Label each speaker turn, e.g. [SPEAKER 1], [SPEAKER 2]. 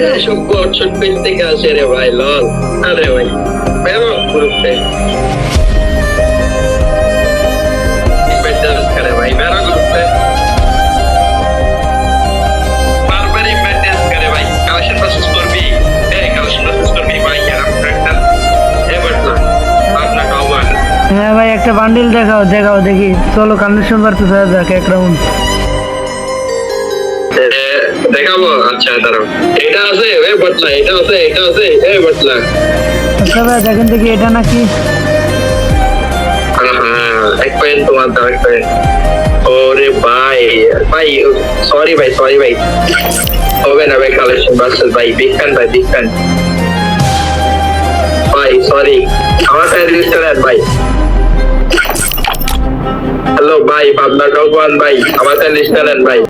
[SPEAKER 1] এসব গঠন পেজ থেকে আসে রে ভাই, লল। আরে ভাই বেরো গ্রুপে, ভাই বেরো গ্রুপে, বারবার ইনভাইট করে ভাই। কালেকশন প্রসেস করবি, কালেকশন প্রসেস করবি ভাই। এরকম একটা এবারটা আপনার কাউয়া।
[SPEAKER 2] হ্যাঁ ভাই, একটা বান্ডিল দেখাও দেখাও দেখি। চলো কানেকশন করতে যাক এক রাউন্ড।
[SPEAKER 1] দেখাবো, আচ্ছা দাঁড়াও। এটা আছে এ বটলা, এটা আছে, এটা আছে এ বটলা।
[SPEAKER 2] আচ্ছা ভাই দেখেন দেখি এটা নাকি।
[SPEAKER 1] এক পয়েন্ট তোমার দাও, এক পয়েন্ট। ওরে ভাই ভাই, সরি ভাই, সরি ভাই, হবে না ভাই। কালেকশন বাসেস ভাই, বিগ ফ্যান ভাই, বিগ ফ্যান ভাই, সরি। আমার ফ্যান রেজিস্টার অ্যাড ভাই। হ্যালো ভাই, পাবনা টক ওয়ান ভাই, আমার ফ্যান রেজিস্টার অ্যাড ভাই।